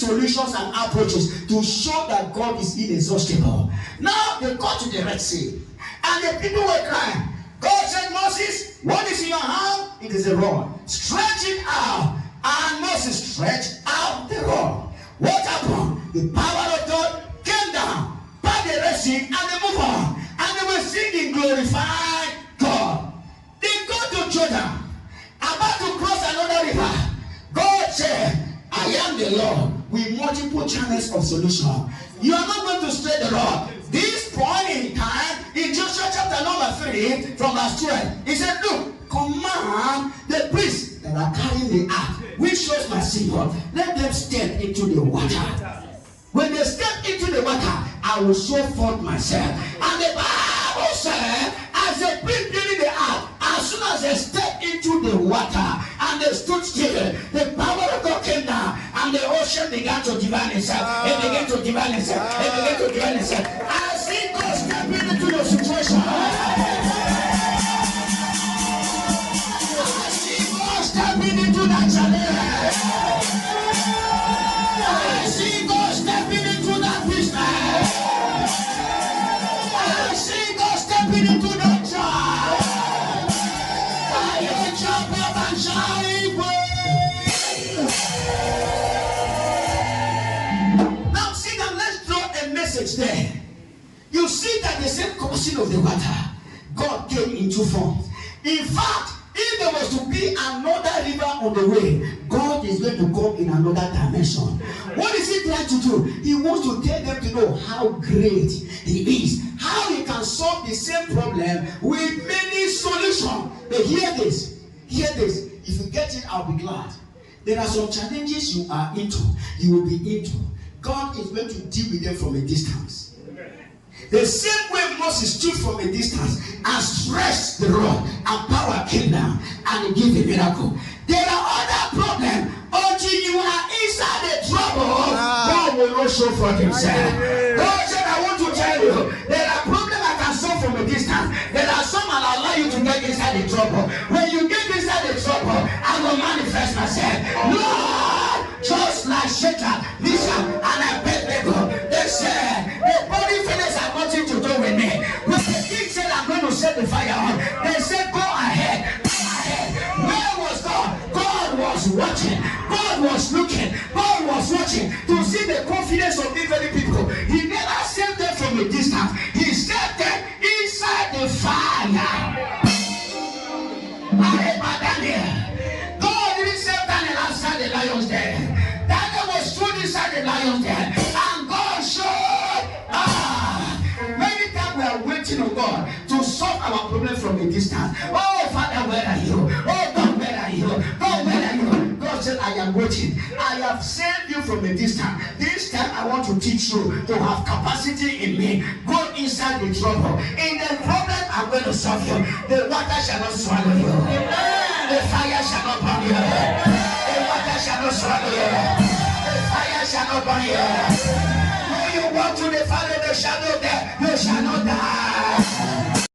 solutions and approaches to show that God is inexhaustible. Now they got to the Red Sea, and the people were crying. God said, Moses, what is in your hand? It is a rod. Stretch it out. And Moses stretched out the rod. What happened? The power of God came down by the Red Sea, and they moved on. And they were singing, glorify God. They go to Jordan, about to cross another river. God said, I am the Lord, with multiple channels of solution. You are not going to stretch the rod. This point in time, in Joshua chapter number 3, from verse 12, he said, look, command the priests that are carrying the ark, which shows my symbol, let them step into the water. When they step into the water, I will show forth myself. And the Bible said, as they bring in the ark, as soon as they step into the water and they stood still, the power of God came down, and the ocean began to divide itself. It began to divide itself. It began to divide itself. I see God stepping into the situation. I see God stepping into that challenge. I see God stepping into that business. I see God stepping into that job. I jump up and shine. Now see that, let's draw a message there. You see that the same crossing of the water, God came in two forms. In fact, if there was to be another river on the way, God is going to come in another dimension. What is he trying to do? He wants to tell them to know how great he is, how he can solve the same problem with many solutions. But hear this, hear this. If you get it, I'll be glad. There are some challenges you are into, you will be into. God is going to deal with them from a distance. The same way Moses stood from a distance and stretched the rod, and power came down and he gave a miracle. There are other problems. Until you are inside the trouble, God will not show for himself. God said, I want to tell you, there are problems I can solve from a distance. There are some I'll allow you to get inside the trouble. When you get inside the trouble, I will manifest myself. Lord, just like Shadrach, Meshach, and Abednego, they said, the body finish have nothing to do with me. When the king said, I'm going to set the fire on, they said, go ahead, go ahead. Where was God? God was watching. God was looking. God was watching to see the confidence of these very people. He never saved them from a distance. He saved them inside the fire. Daniel. God didn't save Daniel outside the lion's den. Daniel was thrown inside the lion's den. And God showed. Many times we are waiting on God to solve our problem from a distance. Oh, Father, where are you? Oh, God, where are you? God, where are you? God said, I am waiting. I have saved you from a distance. This time I want to teach you to have capacity in me. Go inside the trouble. In the problem I'm going to solve you. The water shall not swallow you. The fire shall not burn you. The water shall not swallow you. The fire shall not burn you. When you walk through the valley of the shadow of death, you shall not die.